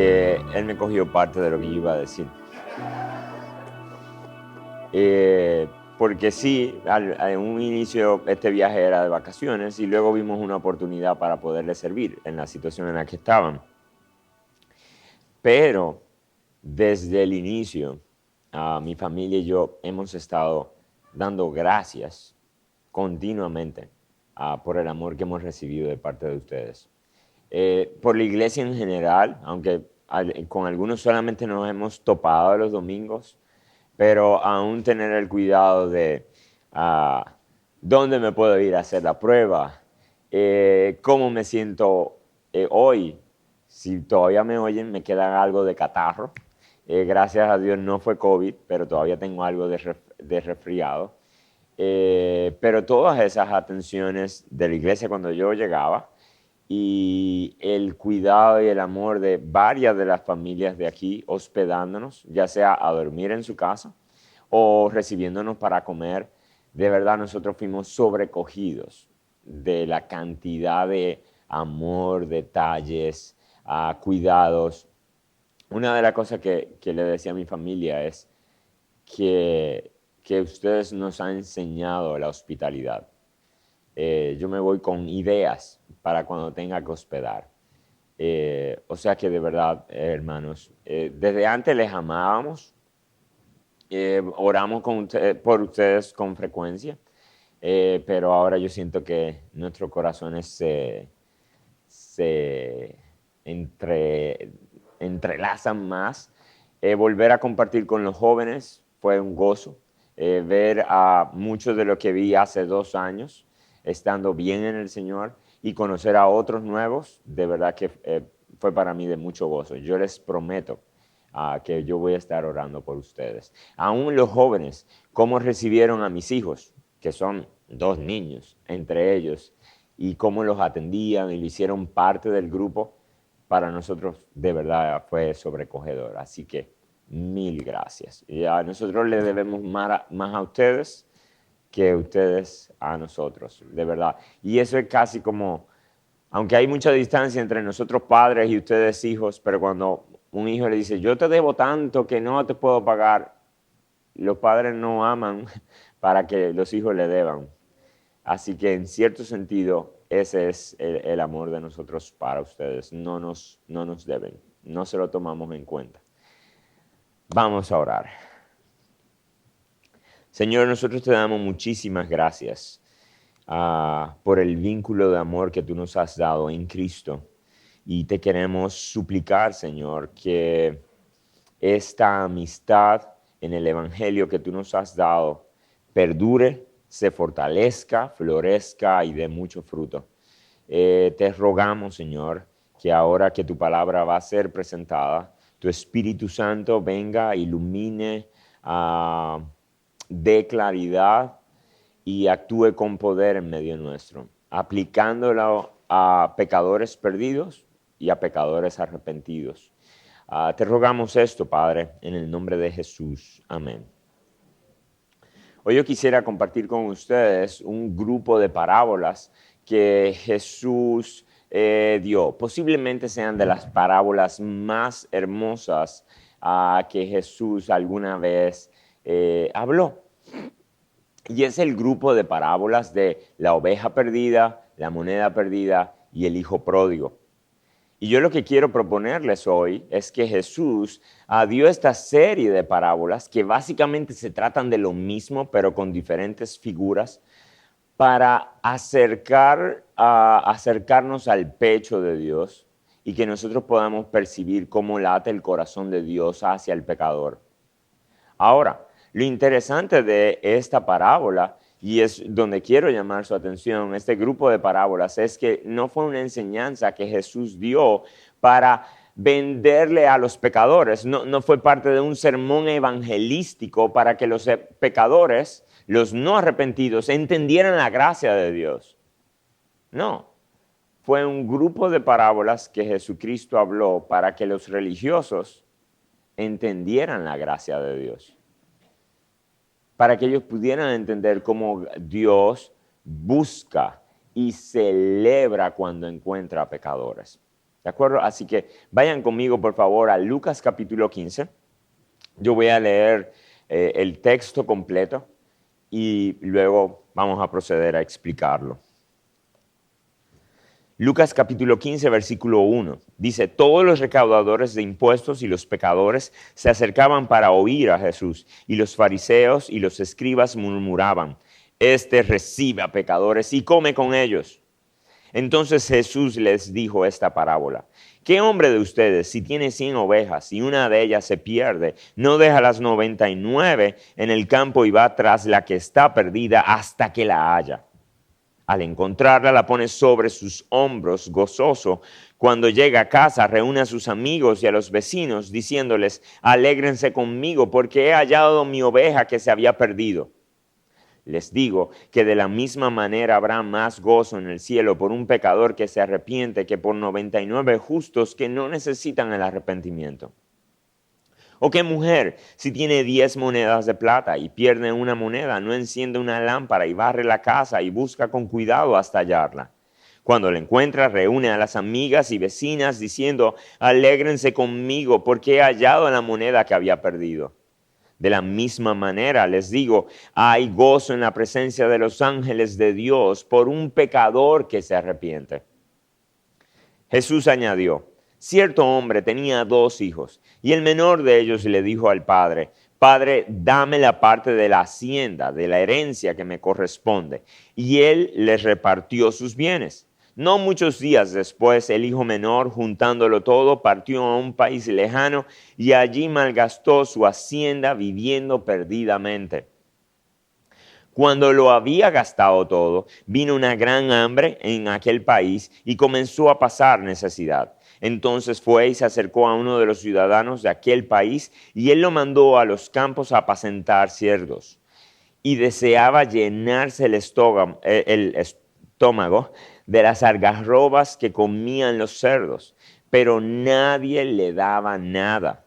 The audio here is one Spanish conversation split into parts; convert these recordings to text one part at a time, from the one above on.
que él me cogió parte de lo que yo iba a decir. Porque sí, en un inicio este viaje era de vacaciones y luego vimos una oportunidad para poderle servir en la situación en la que estaban. Pero desde el inicio, mi familia y yo hemos estado dando gracias continuamente por el amor que hemos recibido de parte de ustedes. Por la iglesia en general, aunque con algunos solamente nos hemos topado los domingos, pero aún tener el cuidado de dónde me puedo ir a hacer la prueba, cómo me siento hoy. Si todavía me oyen, me queda algo de catarro. Gracias a Dios no fue COVID, pero todavía tengo algo de resfriado. Pero todas esas atenciones de la iglesia cuando yo llegaba y el cuidado y el amor de varias de las familias de aquí hospedándonos, ya sea a dormir en su casa o recibiéndonos para comer, de verdad nosotros fuimos sobrecogidos de la cantidad de amor, detalles, cuidados. Una de las cosas que le decía a mi familia es que ustedes nos han enseñado la hospitalidad. Yo me voy con ideas para cuando tenga que hospedar. O sea que de verdad, hermanos, desde antes les amábamos, oramos por ustedes con frecuencia, pero ahora yo siento que nuestros corazones se entrelazan más. Volver a compartir con los jóvenes fue un gozo. Ver a muchos de los que vi hace 2 años estando bien en el Señor y conocer a otros nuevos, de verdad que fue para mí de mucho gozo. Yo les prometo que yo voy a estar orando por ustedes. Aún los jóvenes, cómo recibieron a mis hijos, que son 2 niños entre ellos, y cómo los atendían y lo hicieron parte del grupo, para nosotros de verdad fue sobrecogedor. Así que mil gracias. Y a nosotros le debemos más a ustedes que ustedes a nosotros, de verdad. Y eso es casi como, aunque hay mucha distancia entre nosotros padres y ustedes hijos, pero cuando un hijo le dice, yo te debo tanto que no te puedo pagar, los padres no aman para que los hijos le deban. Así que en cierto sentido, ese es el amor de nosotros para ustedes. No nos deben, no se lo tomamos en cuenta. Vamos a orar. Señor, nosotros te damos muchísimas gracias por el vínculo de amor que tú nos has dado en Cristo. Y te queremos suplicar, Señor, que esta amistad en el Evangelio que tú nos has dado perdure, se fortalezca, florezca y dé mucho fruto. Te rogamos, Señor, que ahora que tu palabra va a ser presentada, tu Espíritu Santo venga, ilumine, dé claridad y actúe con poder en medio nuestro, aplicándolo a pecadores perdidos y a pecadores arrepentidos. Te rogamos esto, Padre, en el nombre de Jesús. Amén. Hoy yo quisiera compartir con ustedes un grupo de parábolas que Jesús dio. Posiblemente sean de las parábolas más hermosas que Jesús alguna vez habló. Y es el grupo de parábolas de la oveja perdida, la moneda perdida y el hijo pródigo. Y yo lo que quiero proponerles hoy es que Jesús dio esta serie de parábolas que básicamente se tratan de lo mismo, pero con diferentes figuras, para acercarnos al pecho de Dios y que nosotros podamos percibir cómo late el corazón de Dios hacia el pecador. Ahora, lo interesante de esta parábola, y es donde quiero llamar su atención, este grupo de parábolas, es que no fue una enseñanza que Jesús dio para venderle a los pecadores, no fue parte de un sermón evangelístico para que los pecadores, los no arrepentidos, entendieran la gracia de Dios. No, fue un grupo de parábolas que Jesucristo habló para que los religiosos entendieran la gracia de Dios, para que ellos pudieran entender cómo Dios busca y celebra cuando encuentra pecadores. ¿De acuerdo? Así que vayan conmigo, por favor, a Lucas capítulo 15. Yo voy a leer el texto completo y luego vamos a proceder a explicarlo. Lucas capítulo 15, versículo 1, dice, todos los recaudadores de impuestos y los pecadores se acercaban para oír a Jesús, y los fariseos y los escribas murmuraban, este recibe a pecadores y come con ellos. Entonces Jesús les dijo esta parábola, ¿qué hombre de ustedes, si tiene 100 ovejas y una de ellas se pierde, no deja las 99 en el campo y va tras la que está perdida hasta que la haya? Al encontrarla, la pone sobre sus hombros, gozoso. Cuando llega a casa, reúne a sus amigos y a los vecinos, diciéndoles, alégrense conmigo, porque he hallado mi oveja que se había perdido. Les digo que de la misma manera habrá más gozo en el cielo por un pecador que se arrepiente que por 99 justos que no necesitan el arrepentimiento. ¿O qué mujer, si tiene 10 monedas de plata y pierde una moneda, no enciende una lámpara y barre la casa y busca con cuidado hasta hallarla? Cuando la encuentra, reúne a las amigas y vecinas diciendo, alégrense conmigo porque he hallado la moneda que había perdido. De la misma manera, les digo, hay gozo en la presencia de los ángeles de Dios por un pecador que se arrepiente. Jesús añadió, cierto hombre tenía 2 hijos, y el menor de ellos le dijo al padre, Padre, dame la parte de la hacienda, de la herencia que me corresponde. Y él les repartió sus bienes. No muchos días después, el hijo menor, juntándolo todo, partió a un país lejano y allí malgastó su hacienda viviendo perdidamente. Cuando lo había gastado todo, vino una gran hambre en aquel país y comenzó a pasar necesidad. Entonces fue y se acercó a uno de los ciudadanos de aquel país y él lo mandó a los campos a apacentar cerdos. Y deseaba llenarse el estómago de las algarrobas que comían los cerdos, pero nadie le daba nada.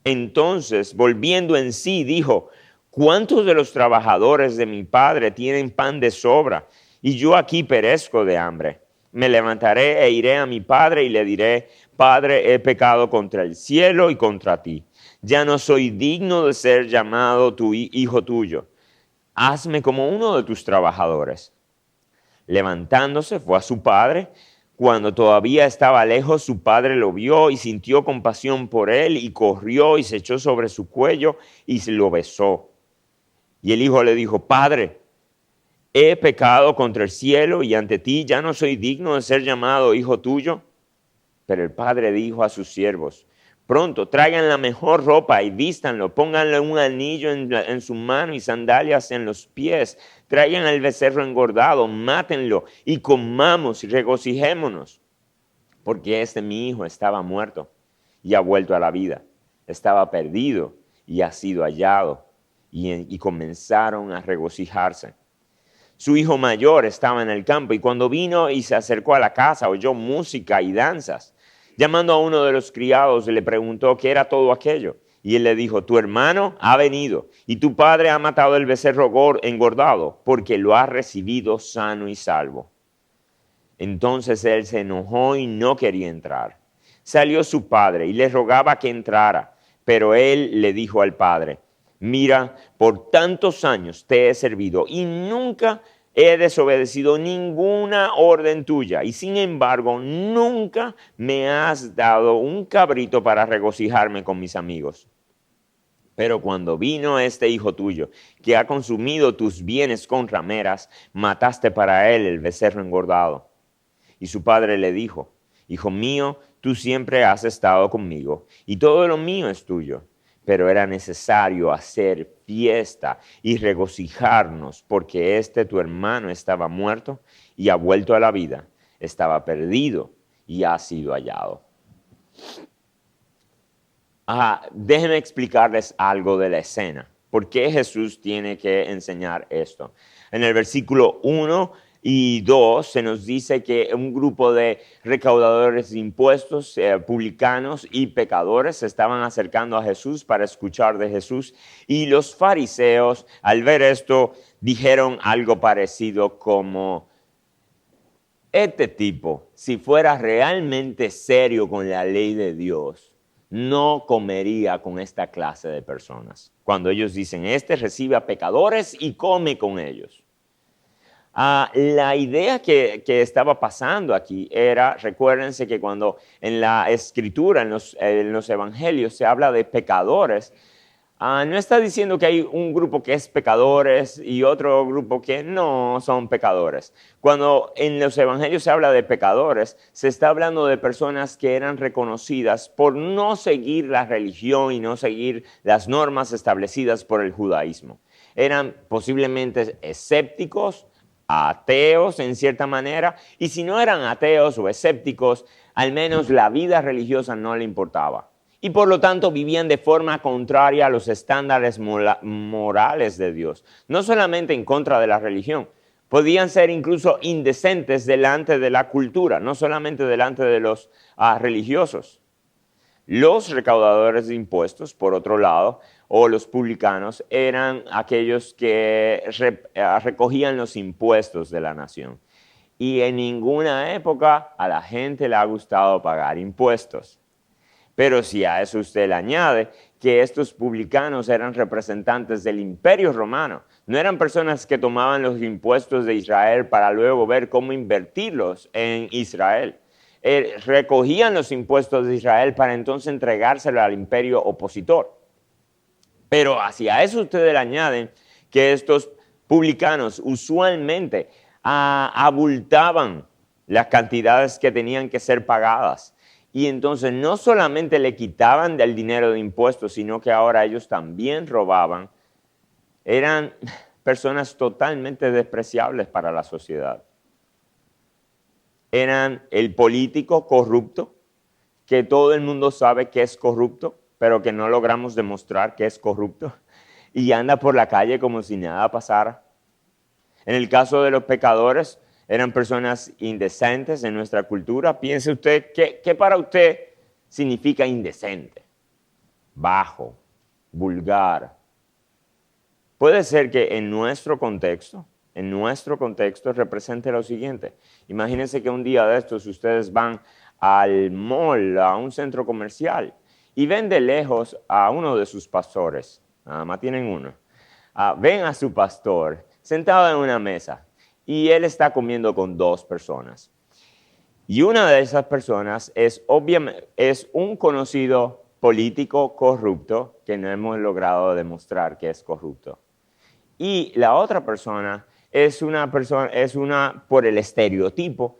Entonces, volviendo en sí, dijo, ¿cuántos de los trabajadores de mi padre tienen pan de sobra y yo aquí perezco de hambre? Me levantaré e iré a mi padre y le diré, Padre, he pecado contra el cielo y contra ti. Ya no soy digno de ser llamado tu hijo tuyo. Hazme como uno de tus trabajadores. Levantándose fue a su padre. Cuando todavía estaba lejos, su padre lo vio y sintió compasión por él y corrió y se echó sobre su cuello y se lo besó. Y el hijo le dijo, Padre, he pecado contra el cielo y ante ti, ya no soy digno de ser llamado hijo tuyo. Pero el padre dijo a sus siervos, pronto, traigan la mejor ropa y vístanlo, pónganle un anillo en su mano y sandalias en los pies, traigan el becerro engordado, mátenlo y comamos y regocijémonos. Porque mi hijo estaba muerto y ha vuelto a la vida, estaba perdido y ha sido hallado. Y comenzaron a regocijarse. Su hijo mayor estaba en el campo y cuando vino y se acercó a la casa oyó música y danzas. Llamando a uno de los criados le preguntó qué era todo aquello. Y él le dijo, tu hermano ha venido y tu padre ha matado el becerro engordado porque lo ha recibido sano y salvo. Entonces él se enojó y no quería entrar. Salió su padre y le rogaba que entrara, pero él le dijo al padre, mira, por tantos años te he servido y nunca he desobedecido ninguna orden tuya y sin embargo nunca me has dado un cabrito para regocijarme con mis amigos. Pero cuando vino este hijo tuyo, que ha consumido tus bienes con rameras, mataste para él el becerro engordado. Y su padre le dijo, hijo mío, tú siempre has estado conmigo y todo lo mío es tuyo. Pero era necesario hacer fiesta y regocijarnos porque tu hermano estaba muerto y ha vuelto a la vida, estaba perdido y ha sido hallado. Déjenme explicarles algo de la escena. ¿Por qué Jesús tiene que enseñar esto? En el versículo 1 y 2 se nos dice que un grupo de recaudadores de impuestos, publicanos y pecadores se estaban acercando a Jesús para escuchar de Jesús. Y los fariseos, al ver esto, dijeron algo parecido como, este tipo, si fuera realmente serio con la ley de Dios, no comería con esta clase de personas. Cuando ellos dicen, este recibe a pecadores y come con ellos. La idea que estaba pasando aquí era, recuérdense que cuando en la escritura, en los evangelios se habla de pecadores, no está diciendo que hay un grupo que es pecadores y otro grupo que no son pecadores. Cuando en los evangelios se habla de pecadores, se está hablando de personas que eran reconocidas por no seguir la religión y no seguir las normas establecidas por el judaísmo. Eran posiblemente escépticos, ateos en cierta manera, y si no eran ateos o escépticos, al menos la vida religiosa no le importaba. Y por lo tanto vivían de forma contraria a los estándares morales de Dios. No solamente en contra de la religión, podían ser incluso indecentes delante de la cultura, no solamente delante de los religiosos. Los recaudadores de impuestos, por otro lado, o los publicanos, eran aquellos que recogían los impuestos de la nación. Y en ninguna época a la gente le ha gustado pagar impuestos. Pero si a eso usted le añade que estos publicanos eran representantes del Imperio Romano, no eran personas que tomaban los impuestos de Israel para luego ver cómo invertirlos en Israel. Recogían los impuestos de Israel para entonces entregárselo al imperio opositor. Pero hacia eso ustedes le añaden que estos publicanos usualmente abultaban las cantidades que tenían que ser pagadas. Y entonces no solamente le quitaban del dinero de impuestos, sino que ahora ellos también robaban. Eran personas totalmente despreciables para la sociedad. Eran el político corrupto, que todo el mundo sabe que es corrupto, pero que no logramos demostrar que es corrupto, y anda por la calle como si nada pasara. En el caso de los pecadores, eran personas indecentes en nuestra cultura. Piense usted, ¿qué para usted significa indecente? Bajo, vulgar. Puede ser que en nuestro contexto represente lo siguiente. Imagínense que un día de estos ustedes van al mall, a un centro comercial, y ven de lejos a uno de sus pastores, nada más tienen uno. Ven a su pastor sentado en una mesa y él está comiendo con dos personas. Y una de esas personas es un conocido político corrupto que no hemos logrado demostrar que es corrupto. Y la otra persona es una, por el estereotipo,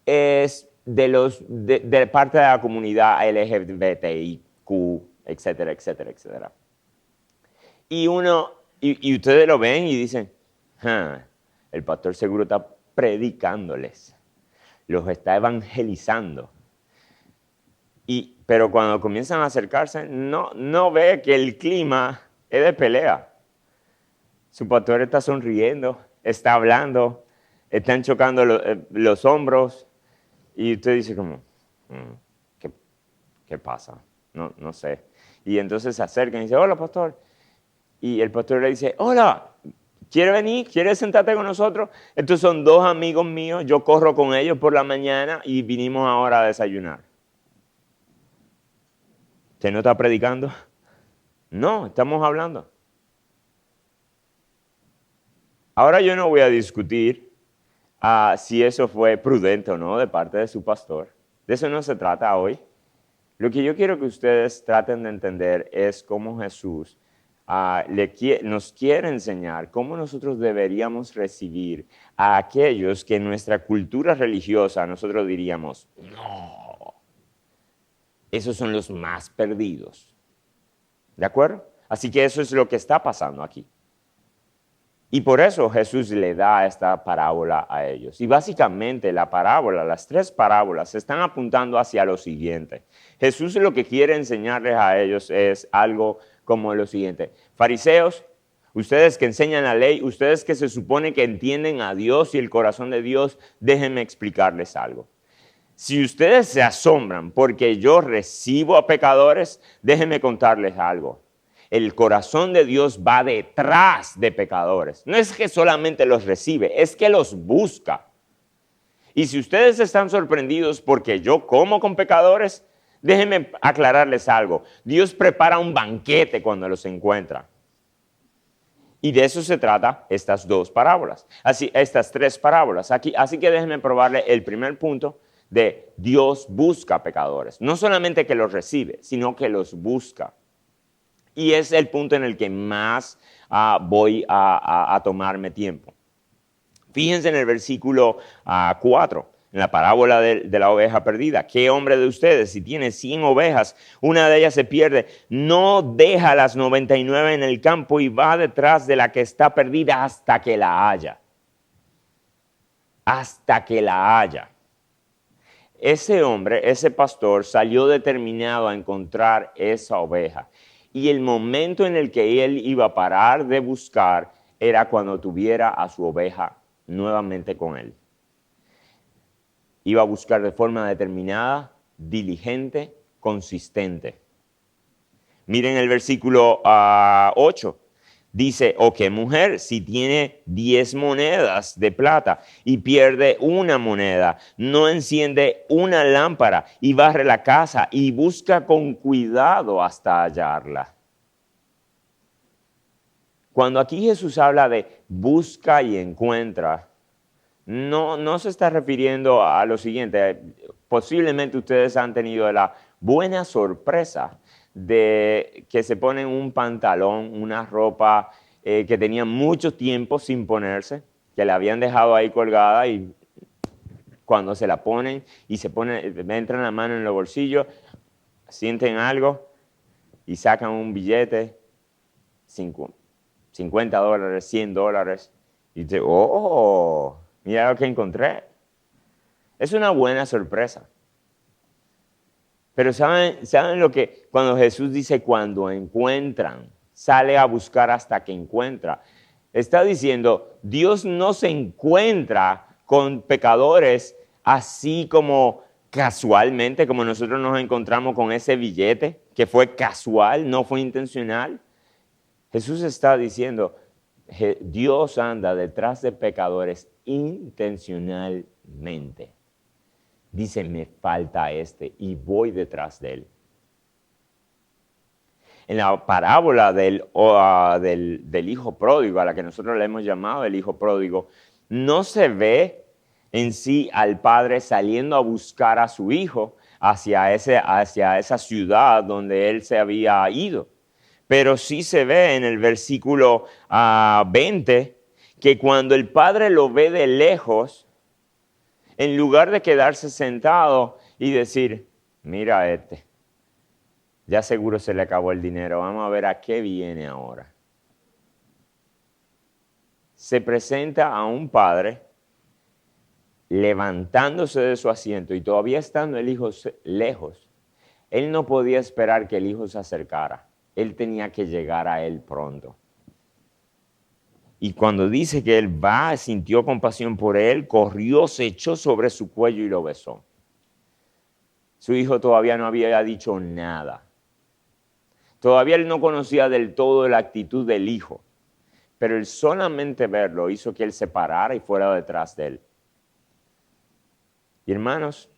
es de parte de la comunidad LGBTIQ, etcétera, etcétera, etcétera. Y ustedes lo ven y dicen, el pastor seguro está predicándoles, los está evangelizando. Pero cuando comienzan a acercarse, no ve que el clima es de pelea. Su pastor está sonriendo, está hablando, están chocando los hombros. Y usted dice como, ¿qué pasa? No sé. Y entonces se acercan y dice, hola, pastor. Y el pastor le dice, hola, ¿quieres venir? ¿Quieres sentarte con nosotros? Estos son dos amigos míos, yo corro con ellos por la mañana y vinimos ahora a desayunar. ¿Usted no está predicando? No, estamos hablando. Ahora yo no voy a discutir si eso fue prudente o no de parte de su pastor. De eso no se trata hoy. Lo que yo quiero que ustedes traten de entender es cómo Jesús nos quiere enseñar cómo nosotros deberíamos recibir a aquellos que en nuestra cultura religiosa nosotros diríamos, no, esos son los más perdidos. ¿De acuerdo? Así que eso es lo que está pasando aquí. Y por eso Jesús le da esta parábola a ellos. Y básicamente las tres parábolas se están apuntando hacia lo siguiente. Jesús lo que quiere enseñarles a ellos es algo como lo siguiente. Fariseos, ustedes que enseñan la ley, ustedes que se supone que entienden a Dios y el corazón de Dios, déjenme explicarles algo. Si ustedes se asombran porque yo recibo a pecadores, déjenme contarles algo. El corazón de Dios va detrás de pecadores. No es que solamente los recibe, es que los busca. Y si ustedes están sorprendidos porque yo como con pecadores, déjenme aclararles algo. Dios prepara un banquete cuando los encuentra. Y de eso se trata estas dos parábolas. Estas tres parábolas. Así que déjenme probarle el primer punto de Dios busca pecadores. No solamente que los recibe, sino que los busca. Y es el punto en el que más voy a tomarme tiempo. Fíjense en el versículo 4, en la parábola de la oveja perdida. ¿Qué hombre de ustedes, si tiene 100 ovejas, una de ellas se pierde, no deja las 99 en el campo y va detrás de la que está perdida hasta que la haya? Hasta que la haya. Ese hombre, ese pastor, salió determinado a encontrar esa oveja. Y el momento en el que él iba a parar de buscar era cuando tuviera a su oveja nuevamente con él. Iba a buscar de forma determinada, diligente, consistente. Miren el versículo 8. Dice, ¿o qué mujer si tiene 10 monedas de plata y pierde una moneda, no enciende una lámpara y barre la casa y busca con cuidado hasta hallarla? Cuando aquí Jesús habla de busca y encuentra, no se está refiriendo a lo siguiente. Posiblemente ustedes han tenido la buena sorpresa de que se ponen un pantalón, una ropa que tenían mucho tiempo sin ponerse, que la habían dejado ahí colgada y cuando se la ponen y entran la mano en los bolsillos, sienten algo y sacan un billete, $50, $100, y te oh, mira lo que encontré. Es una buena sorpresa. Pero ¿saben lo que? Cuando Jesús dice cuando encuentran, sale a buscar hasta que encuentra. Está diciendo, Dios no se encuentra con pecadores así como casualmente, como nosotros nos encontramos con ese billete, que fue casual, no fue intencional. Jesús está diciendo, Dios anda detrás de pecadores intencionalmente. Dice, me falta este y voy detrás de él. En la parábola del hijo pródigo, a la que nosotros le hemos llamado el hijo pródigo, no se ve en sí al padre saliendo a buscar a su hijo hacia esa ciudad donde él se había ido. Pero sí se ve en el versículo 20 que cuando el padre lo ve de lejos, en lugar de quedarse sentado y decir, mira ya seguro se le acabó el dinero, vamos a ver a qué viene ahora. Se presenta a un padre levantándose de su asiento y todavía estando el hijo lejos. Él no podía esperar que el hijo se acercara. Él tenía que llegar a él pronto. Y cuando dice que él sintió compasión por él, corrió, se echó sobre su cuello y lo besó. Su hijo todavía no había dicho nada. Todavía él no conocía del todo la actitud del hijo. Pero el solamente verlo hizo que él se parara y fuera detrás de él. Y hermanos,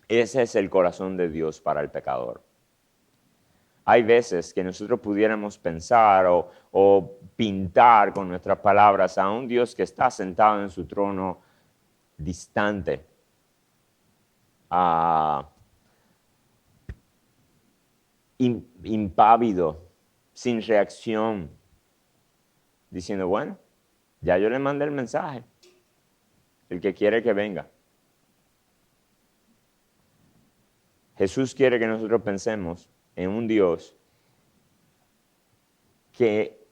ese es el corazón de Dios para el pecador. Hay veces que nosotros pudiéramos pensar o pintar con nuestras palabras a un Dios que está sentado en su trono distante, impávido, sin reacción, diciendo, bueno, ya yo le mandé el mensaje, el que quiere que venga. Jesús quiere que nosotros pensemos en un Dios que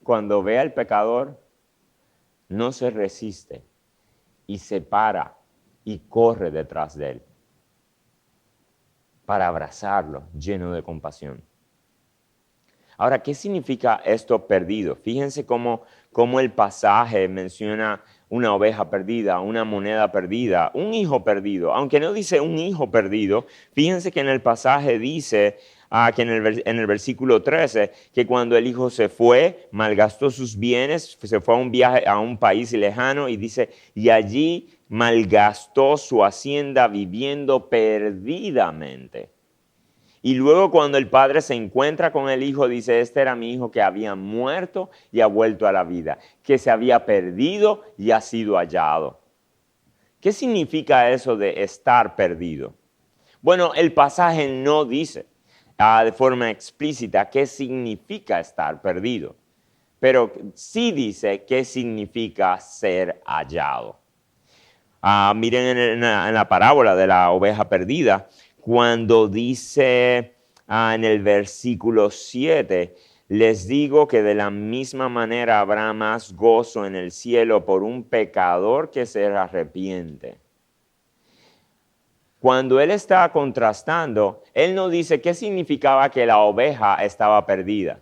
cuando ve al pecador no se resiste y se para y corre detrás de él para abrazarlo lleno de compasión. Ahora, ¿qué significa esto perdido? Fíjense cómo el pasaje menciona una oveja perdida, una moneda perdida, un hijo perdido. Aunque no dice un hijo perdido, fíjense que en el pasaje dice que en el versículo 13, que cuando el hijo se fue, malgastó sus bienes, se fue a un viaje a un país lejano y dice, y allí malgastó su hacienda viviendo perdidamente. Y luego cuando el padre se encuentra con el hijo, dice, este era mi hijo que había muerto y ha vuelto a la vida, que se había perdido y ha sido hallado. ¿Qué significa eso de estar perdido? Bueno, el pasaje no dice de forma explícita qué significa estar perdido, pero sí dice qué significa ser hallado. Miren en la parábola de la oveja perdida, cuando dice en el versículo 7, les digo que de la misma manera habrá más gozo en el cielo por un pecador que se arrepiente. Cuando él está contrastando, él no dice qué significaba que la oveja estaba perdida,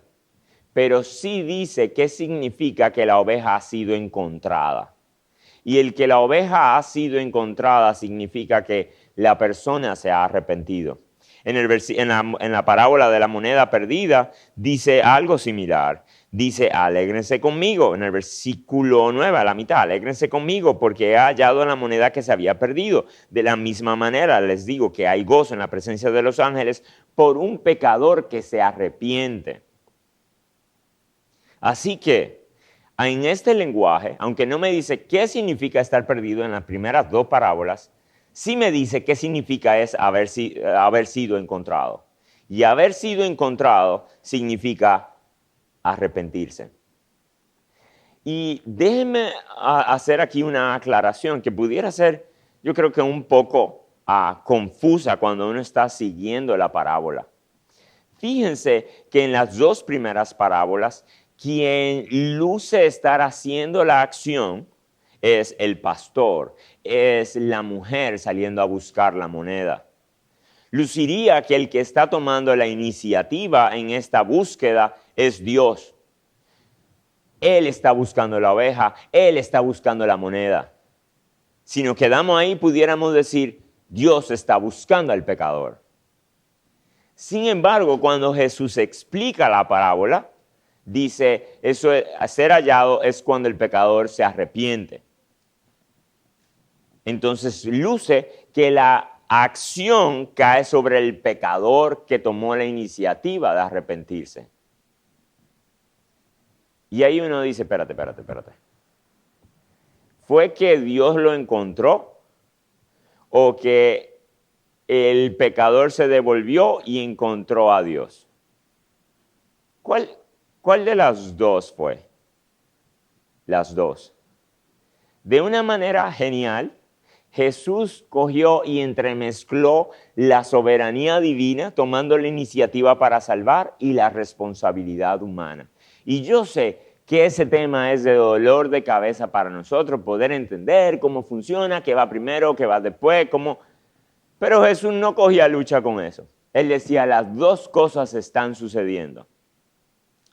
pero sí dice qué significa que la oveja ha sido encontrada. Y el que la oveja ha sido encontrada significa que la persona se ha arrepentido. En la parábola de la moneda perdida dice algo similar. Dice, alégrense conmigo, en el versículo 9, a la mitad, alégrense conmigo porque he hallado la moneda que se había perdido. De la misma manera les digo que hay gozo en la presencia de los ángeles por un pecador que se arrepiente. Así que, en este lenguaje, aunque no me dice qué significa estar perdido en las primeras dos parábolas, sí me dice qué significa es haber sido encontrado. Y haber sido encontrado significa arrepentirse. Y déjenme hacer aquí una aclaración que pudiera ser, yo creo que un poco confusa cuando uno está siguiendo la parábola. Fíjense que en las dos primeras parábolas, quien luce estar haciendo la acción es el pastor, es la mujer saliendo a buscar la moneda. Luciría que el que está tomando la iniciativa en esta búsqueda es Dios. Él está buscando la oveja, Él está buscando la moneda. Si nos quedamos ahí, pudiéramos decir, Dios está buscando al pecador. Sin embargo, cuando Jesús explica la parábola, dice, eso es, ser hallado es cuando el pecador se arrepiente. Entonces luce que la acción cae sobre el pecador que tomó la iniciativa de arrepentirse. Y ahí uno dice, espérate. ¿Fue que Dios lo encontró o que el pecador se devolvió y encontró a Dios? ¿Cuál de las dos fue? Las dos. De una manera genial, Jesús cogió y entremezcló la soberanía divina, tomando la iniciativa para salvar y la responsabilidad humana. Y yo sé que ese tema es de dolor de cabeza para nosotros, poder entender cómo funciona, qué va primero, qué va después, cómo... Pero Jesús no cogía lucha con eso. Él decía, las dos cosas están sucediendo.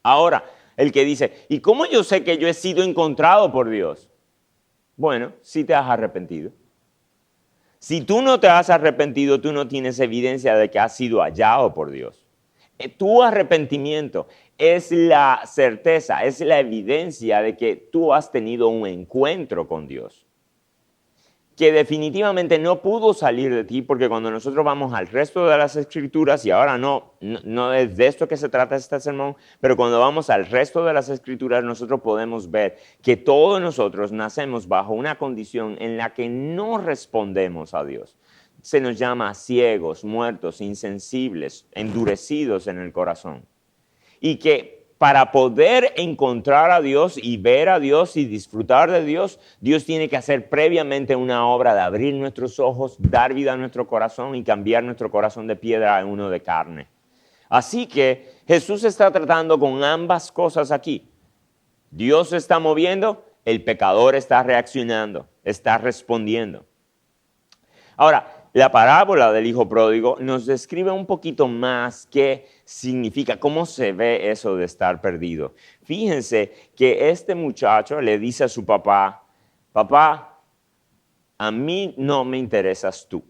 Ahora, el que dice, ¿y cómo yo sé que yo he sido encontrado por Dios? Bueno, si te has arrepentido. Si tú no te has arrepentido, tú no tienes evidencia de que has sido hallado por Dios. Tu arrepentimiento es la certeza, es la evidencia de que tú has tenido un encuentro con Dios, que definitivamente no pudo salir de ti, porque cuando nosotros vamos al resto de las escrituras, y ahora no es de esto que se trata este sermón, pero cuando vamos al resto de las escrituras, nosotros podemos ver que todos nosotros nacemos bajo una condición en la que no respondemos a Dios. Se nos llama ciegos, muertos, insensibles, endurecidos en el corazón. Y que para poder encontrar a Dios y ver a Dios y disfrutar de Dios, Dios tiene que hacer previamente una obra de abrir nuestros ojos, dar vida a nuestro corazón y cambiar nuestro corazón de piedra a uno de carne. Así que Jesús está tratando con ambas cosas aquí. Dios se está moviendo, el pecador está reaccionando, está respondiendo. Ahora, la parábola del hijo pródigo nos describe un poquito más qué significa, cómo se ve eso de estar perdido. Fíjense que este muchacho le dice a su papá, papá, a mí no me interesas tú,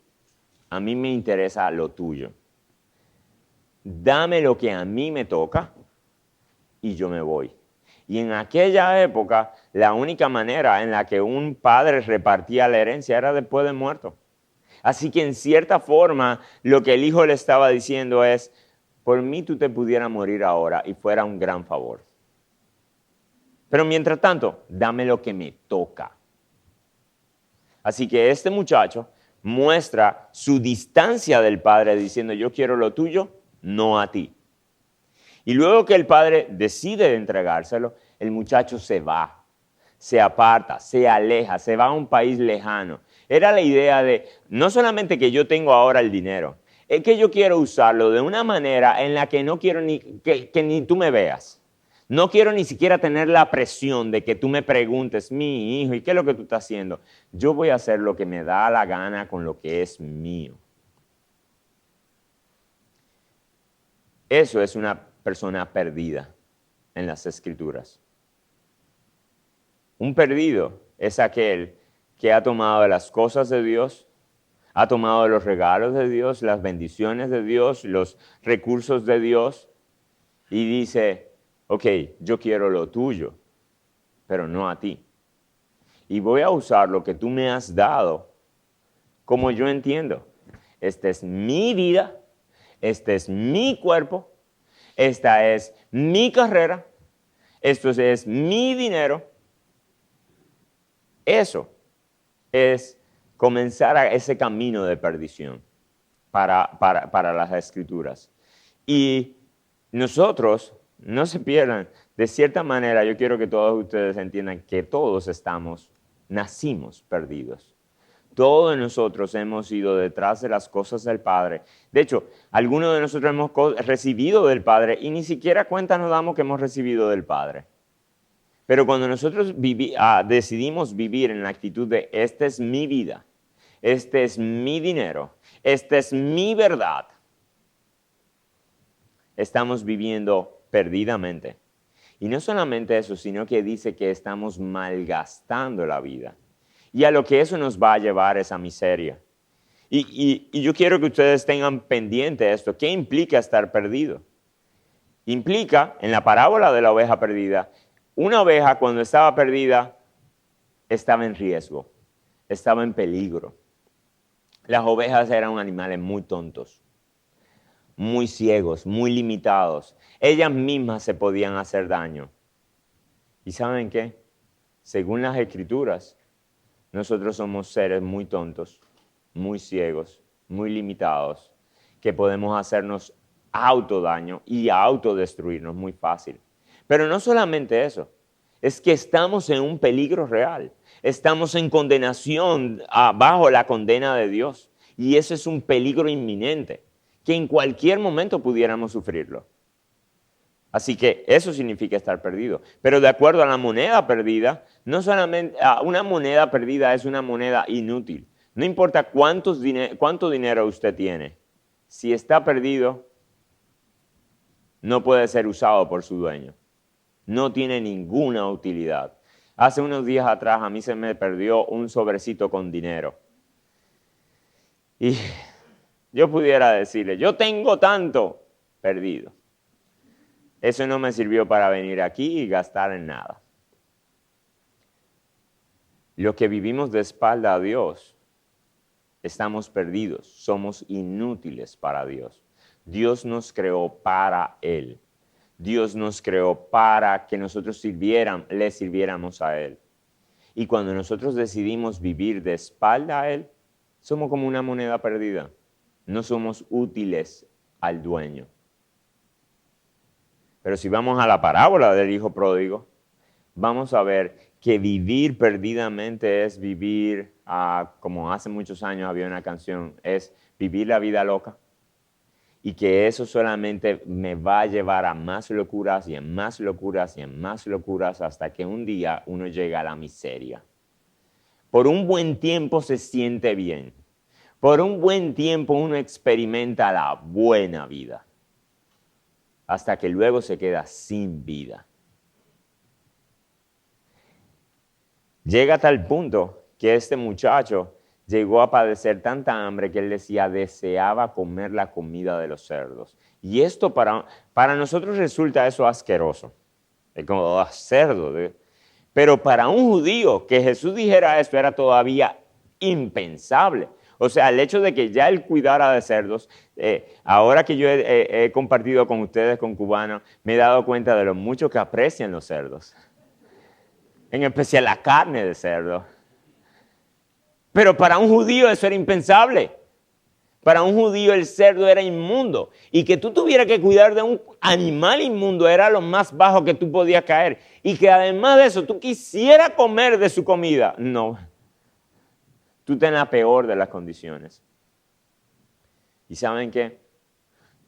a mí me interesa lo tuyo. Dame lo que a mí me toca y yo me voy. Y en aquella época, la única manera en la que un padre repartía la herencia era después de muerto. Así que en cierta forma, lo que el hijo le estaba diciendo es, por mí tú te pudieras morir ahora y fuera un gran favor. Pero mientras tanto, dame lo que me toca. Así que este muchacho muestra su distancia del padre diciendo, yo quiero lo tuyo, no a ti. Y luego que el padre decide entregárselo, el muchacho se va, se aparta, se aleja, se va a un país lejano. Era la idea de, no solamente que yo tengo ahora el dinero, es que yo quiero usarlo de una manera en la que no quiero ni que ni tú me veas. No quiero ni siquiera tener la presión de que tú me preguntes, mi hijo, ¿y qué es lo que tú estás haciendo? Yo voy a hacer lo que me da la gana con lo que es mío. Eso es una persona perdida en las Escrituras. Un perdido es aquel que ha tomado las cosas de Dios, ha tomado los regalos de Dios, las bendiciones de Dios, los recursos de Dios y dice, ok, yo quiero lo tuyo, pero no a ti. Y voy a usar lo que tú me has dado como yo entiendo. Esta es mi vida, este es mi cuerpo, esta es mi carrera, esto es mi dinero. Eso es comenzar ese camino de perdición para las Escrituras. Y nosotros, no se pierdan, de cierta manera yo quiero que todos ustedes entiendan que todos nacimos perdidos. Todos nosotros hemos ido detrás de las cosas del Padre. De hecho, algunos de nosotros hemos recibido del Padre y ni siquiera cuenta nos damos que hemos recibido del Padre. Pero cuando nosotros decidimos vivir en la actitud de esta es mi vida, este es mi dinero, esta es mi verdad, estamos viviendo perdidamente. Y no solamente eso, sino que dice que estamos malgastando la vida. Y a lo que eso nos va a llevar esa miseria. Y yo quiero que ustedes tengan pendiente esto. ¿Qué implica estar perdido? Implica, en la parábola de la oveja perdida, una oveja cuando estaba perdida estaba en riesgo, estaba en peligro. Las ovejas eran animales muy tontos, muy ciegos, muy limitados. Ellas mismas se podían hacer daño. ¿Y saben qué? Según las Escrituras, nosotros somos seres muy tontos, muy ciegos, muy limitados, que podemos hacernos autodaño y autodestruirnos muy fácil. Pero no solamente eso, es que estamos en un peligro real. Estamos en condenación, bajo la condena de Dios. Y ese es un peligro inminente, que en cualquier momento pudiéramos sufrirlo. Así que eso significa estar perdido. Pero de acuerdo a la moneda perdida, no solamente una moneda perdida es una moneda inútil. No importa cuánto dinero usted tiene, si está perdido, no puede ser usado por su dueño. No tiene ninguna utilidad. Hace unos días atrás a mí se me perdió un sobrecito con dinero. Y yo pudiera decirle, yo tengo tanto perdido. Eso no me sirvió para venir aquí y gastar en nada. Los que vivimos de espalda a Dios, estamos perdidos, somos inútiles para Dios. Dios nos creó para Él. Dios nos creó para que nosotros le sirviéramos a Él. Y cuando nosotros decidimos vivir de espalda a Él, somos como una moneda perdida. No somos útiles al dueño. Pero si vamos a la parábola del hijo pródigo, vamos a ver que vivir perdidamente es vivir, como hace muchos años había una canción, es vivir la vida loca. Y que eso solamente me va a llevar a más locuras y en más locuras y en más locuras hasta que un día uno llega a la miseria. Por un buen tiempo se siente bien. Por un buen tiempo uno experimenta la buena vida. Hasta que luego se queda sin vida. Llega a tal punto que este muchacho llegó a padecer tanta hambre que él decía, deseaba comer la comida de los cerdos. Y esto para nosotros resulta eso asqueroso. Es como cerdo. Pero para un judío que Jesús dijera esto era todavía impensable. O sea, el hecho de que ya él cuidara de cerdos, ahora que yo he compartido con ustedes, con cubanos, me he dado cuenta de lo mucho que aprecian los cerdos. En especial la carne de cerdo. Pero para un judío eso era impensable. Para un judío el cerdo era inmundo. Y que tú tuvieras que cuidar de un animal inmundo era lo más bajo que tú podías caer. Y que además de eso tú quisieras comer de su comida. No. Tú estás en la peor de las condiciones. ¿Y saben qué?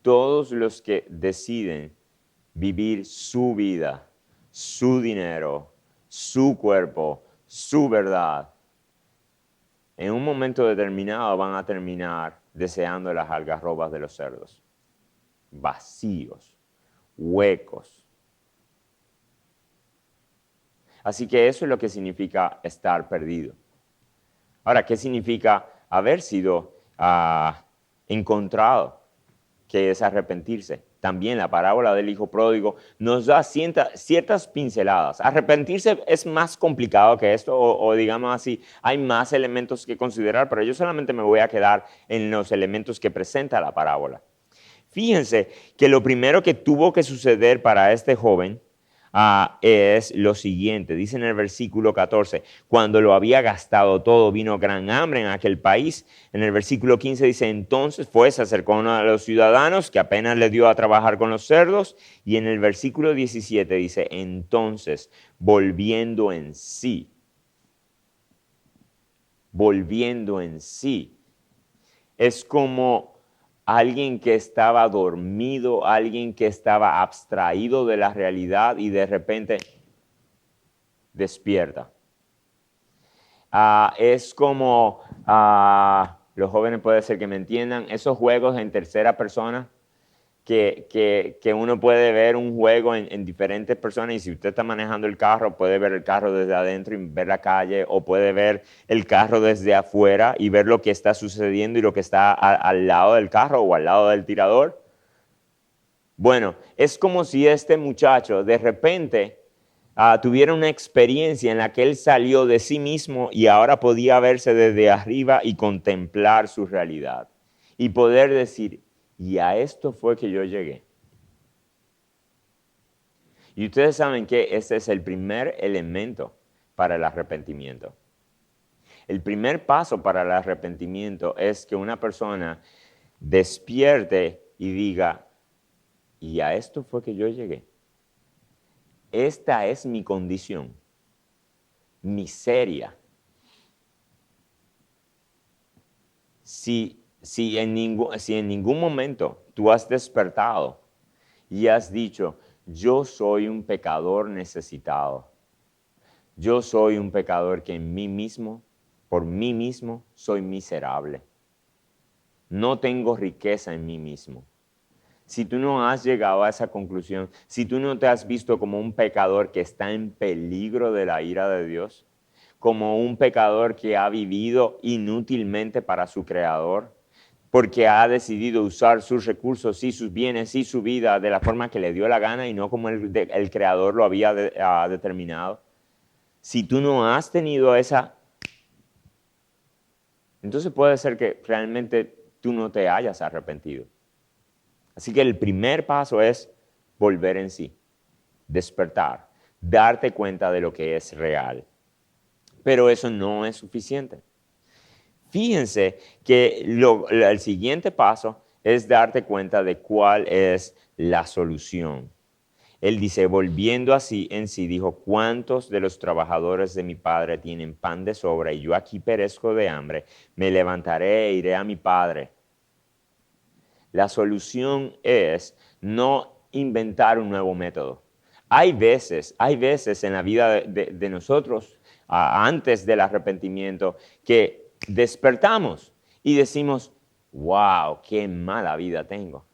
Todos los que deciden vivir su vida, su dinero, su cuerpo, su verdad, en un momento determinado van a terminar deseando las algarrobas de los cerdos. Vacíos, huecos. Así que eso es lo que significa estar perdido. Ahora, ¿qué significa haber sido encontrado? Que es arrepentirse. También la parábola del hijo pródigo nos da ciertas pinceladas. Arrepentirse es más complicado que esto, o digamos así, hay más elementos que considerar, pero yo solamente me voy a quedar en los elementos que presenta la parábola. Fíjense que lo primero que tuvo que suceder para este joven es lo siguiente. Dice en el versículo 14, cuando lo había gastado todo, vino gran hambre en aquel país. En el versículo 15 dice, entonces se acercó a uno de los ciudadanos que apenas le dio a trabajar con los cerdos. Y en el versículo 17 dice, entonces, volviendo en sí, es como alguien que estaba dormido, alguien que estaba abstraído de la realidad y de repente despierta. Es como, los jóvenes puede ser que me entiendan, esos juegos en tercera persona que uno puede ver un juego en diferentes personas y si usted está manejando el carro, puede ver el carro desde adentro y ver la calle o puede ver el carro desde afuera y ver lo que está sucediendo y lo que está al lado del carro o al lado del tirador. Bueno, es como si este muchacho de repente tuviera una experiencia en la que él salió de sí mismo y ahora podía verse desde arriba y contemplar su realidad y poder decir, y a esto fue que yo llegué. Y ustedes saben que ese es el primer elemento para el arrepentimiento. El primer paso para el arrepentimiento es que una persona despierte y diga, y a esto fue que yo llegué. Esta es mi condición, miseria. Si en ningún momento tú has despertado y has dicho, yo soy un pecador necesitado, yo soy un pecador que por mí mismo, soy miserable, no tengo riqueza en mí mismo. Si tú no has llegado a esa conclusión, si tú no te has visto como un pecador que está en peligro de la ira de Dios, como un pecador que ha vivido inútilmente para su Creador, porque ha decidido usar sus recursos y sus bienes y su vida de la forma que le dio la gana y no como el Creador lo había determinado. Si tú no has tenido esa, entonces puede ser que realmente tú no te hayas arrepentido. Así que el primer paso es volver en sí, despertar, darte cuenta de lo que es real. Pero eso no es suficiente. Fíjense que el siguiente paso es darte cuenta de cuál es la solución. Él dice, volviendo así en sí, dijo, ¿cuántos de los trabajadores de mi padre tienen pan de sobra y yo aquí perezco de hambre? Me levantaré e iré a mi padre. La solución es no inventar un nuevo método. Hay veces en la vida de nosotros, antes del arrepentimiento, que despertamos y decimos, wow, qué mala vida tengo.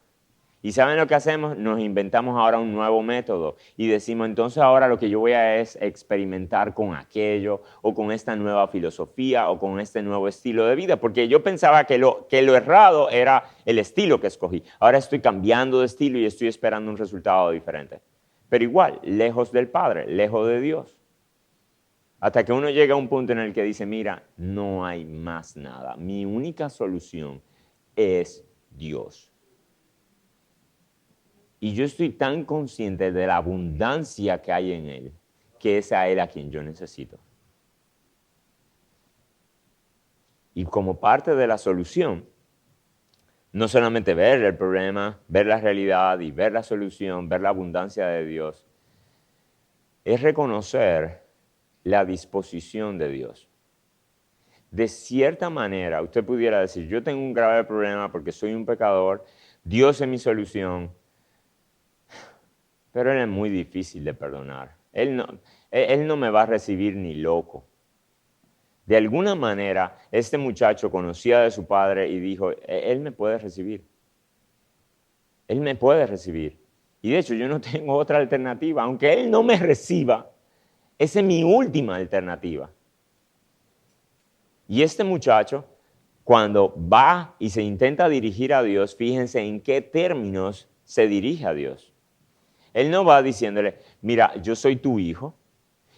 ¿Y saben lo que hacemos? Nos inventamos ahora un nuevo método y decimos, entonces ahora lo que yo voy a es experimentar con aquello o con esta nueva filosofía o con este nuevo estilo de vida, porque yo pensaba que lo errado era el estilo que escogí. Ahora estoy cambiando de estilo y estoy esperando un resultado diferente. pero igual, lejos del Padre, lejos de Dios. Hasta que uno llega a un punto en el que dice, mira, no hay más nada. Mi única solución es Dios. Y yo estoy tan consciente de la abundancia que hay en Él, que es a Él a quien yo necesito. Y como parte de la solución, no solamente ver el problema, ver la realidad y ver la solución, ver la abundancia de Dios, es reconocer la disposición de Dios. De cierta manera, usted pudiera decir, yo tengo un grave problema porque soy un pecador, Dios es mi solución, pero Él es muy difícil de perdonar. Él no me va a recibir ni loco. De alguna manera, este muchacho conocía de su padre y dijo, Él me puede recibir. Él me puede recibir. Y de hecho, yo no tengo otra alternativa. Aunque Él no me reciba, esa es mi última alternativa. Y este muchacho, cuando va y se intenta dirigir a Dios, fíjense en qué términos se dirige a Dios. Él no va diciéndole, mira, yo soy tu hijo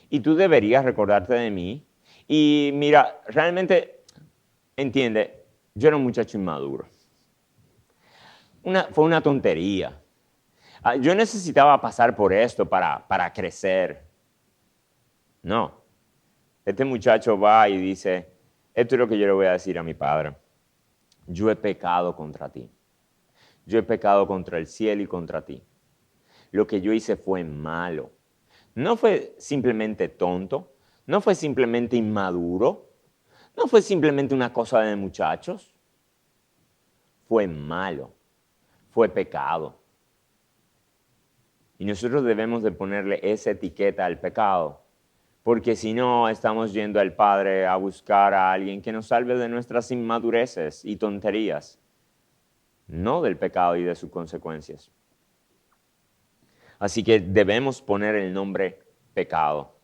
y tú deberías recordarte de mí. Y mira, realmente, entiende, yo era un muchacho inmaduro. Fue una tontería. Yo necesitaba pasar por esto para crecer. No. Este muchacho va y dice, esto es lo que yo le voy a decir a mi padre. Yo he pecado contra ti. Yo he pecado contra el cielo y contra ti. Lo que yo hice fue malo. No fue simplemente tonto. No fue simplemente inmaduro. No fue simplemente una cosa de muchachos. Fue malo. Fue pecado. Y nosotros debemos de ponerle esa etiqueta al pecado. Porque si no, estamos yendo al Padre a buscar a alguien que nos salve de nuestras inmadureces y tonterías, no del pecado y de sus consecuencias. Así que debemos poner el nombre pecado.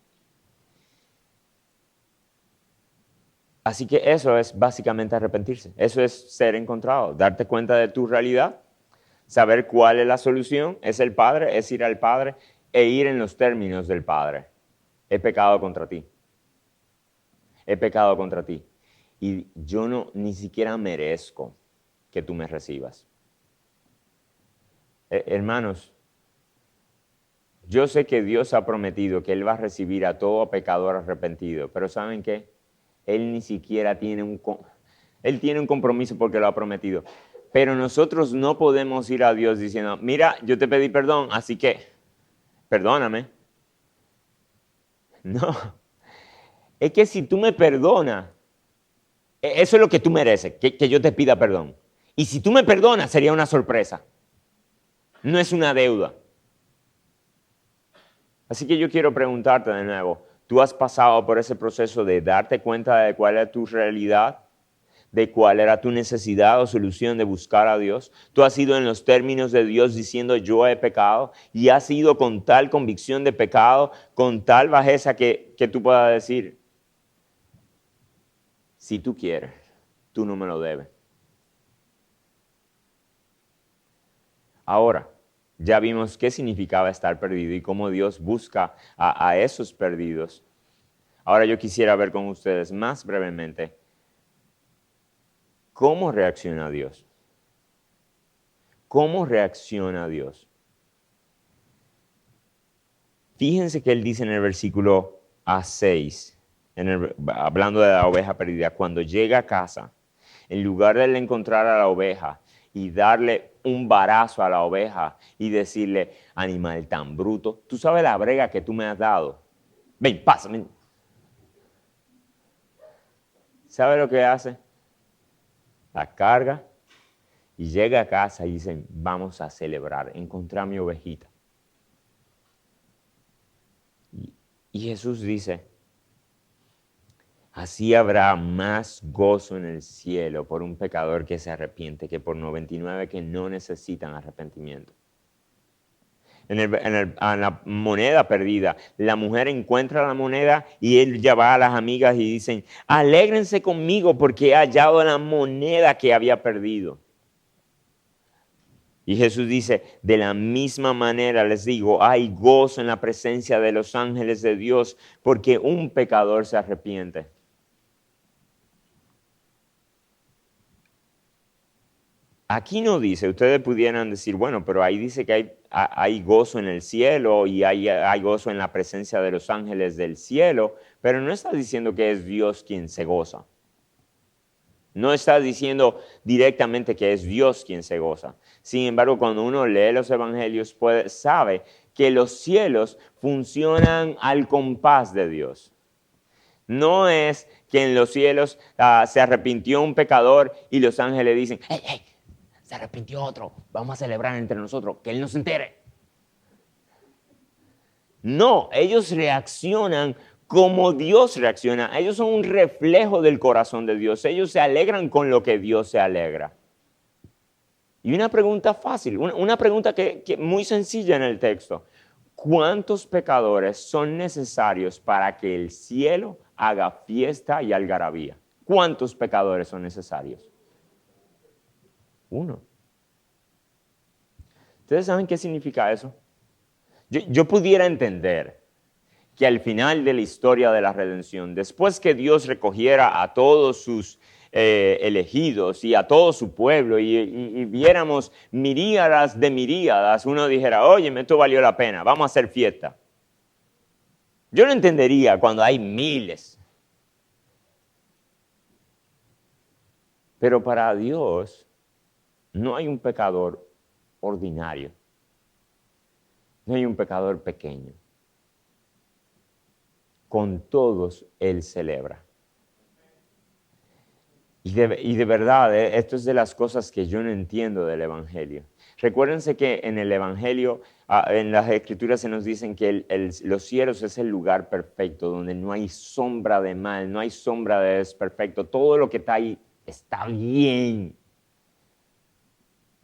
Así que eso es básicamente arrepentirse. Eso es ser encontrado, darte cuenta de tu realidad, saber cuál es la solución, es el Padre, es ir al Padre e ir en los términos del Padre. He pecado contra ti. He pecado contra ti. Y yo ni siquiera merezco que tú me recibas. Hermanos, yo sé que Dios ha prometido que Él va a recibir a todo pecador arrepentido, pero ¿saben qué? Él ni siquiera Él tiene un compromiso porque lo ha prometido. Pero nosotros no podemos ir a Dios diciendo, mira, yo te pedí perdón, así que perdóname. No, es que si tú me perdonas, eso es lo que tú mereces, que yo te pida perdón. Y si tú me perdonas, sería una sorpresa. No es una deuda. Así que yo quiero preguntarte de nuevo, ¿tú has pasado por ese proceso de darte cuenta de cuál era tu realidad? ¿De cuál era tu necesidad o solución de buscar a Dios? ¿Tú has ido en los términos de Dios diciendo yo he pecado? ¿Y has ido con tal convicción de pecado, con tal bajeza que tú puedas decir, si tú quieres, tú no me lo debes? Ahora, ya vimos qué significaba estar perdido y cómo Dios busca a esos perdidos. Ahora yo quisiera ver con ustedes más brevemente cómo reacciona Dios. ¿Cómo reacciona Dios? Fíjense que Él dice en el versículo A6, hablando de la oveja perdida, cuando llega a casa, en lugar de encontrar a la oveja y darle un varazo a la oveja y decirle, animal tan bruto, tú sabes la brega que tú me has dado. Ven, pásame. ¿Sabe lo que hace? La carga y llega a casa y dicen, vamos a celebrar, encontré a mi ovejita. Y Jesús dice, así habrá más gozo en el cielo por un pecador que se arrepiente que por 99 que no necesitan arrepentimiento. En la moneda perdida, la mujer encuentra la moneda y él ya va a las amigas y dicen, alégrense conmigo porque he hallado la moneda que había perdido. Y Jesús dice, de la misma manera les digo, hay gozo en la presencia de los ángeles de Dios porque un pecador se arrepiente. Aquí no dice, ustedes pudieran decir, bueno, pero ahí dice que hay gozo en el cielo y hay gozo en la presencia de los ángeles del cielo, pero no está diciendo que es Dios quien se goza. No está diciendo directamente que es Dios quien se goza. Sin embargo, cuando uno lee los evangelios, sabe que los cielos funcionan al compás de Dios. No es que en los cielos se arrepintió un pecador y los ángeles dicen, hey, hey, se arrepintió otro, vamos a celebrar entre nosotros, que él no se entere. No, ellos reaccionan como Dios reacciona. Ellos son un reflejo del corazón de Dios. Ellos se alegran con lo que Dios se alegra. Y una pregunta fácil, una pregunta que muy sencilla en el texto. ¿Cuántos pecadores son necesarios para que el cielo haga fiesta y algarabía? ¿Cuántos pecadores son necesarios? Uno. ¿Ustedes saben qué significa eso? Yo pudiera entender que al final de la historia de la redención, después que Dios recogiera a todos sus elegidos y a todo su pueblo y viéramos miríadas de miríadas, uno dijera, oye, esto valió la pena, vamos a hacer fiesta. Yo lo entendería cuando hay miles. Pero para Dios no hay un pecador ordinario. No hay un pecador pequeño. Con todos Él celebra. Y de verdad, esto es de las cosas que yo no entiendo del Evangelio. Recuérdense que en el Evangelio, en las Escrituras se nos dicen que los cielos es el lugar perfecto, donde no hay sombra de mal, no hay sombra de desperfecto. Todo lo que está ahí está bien.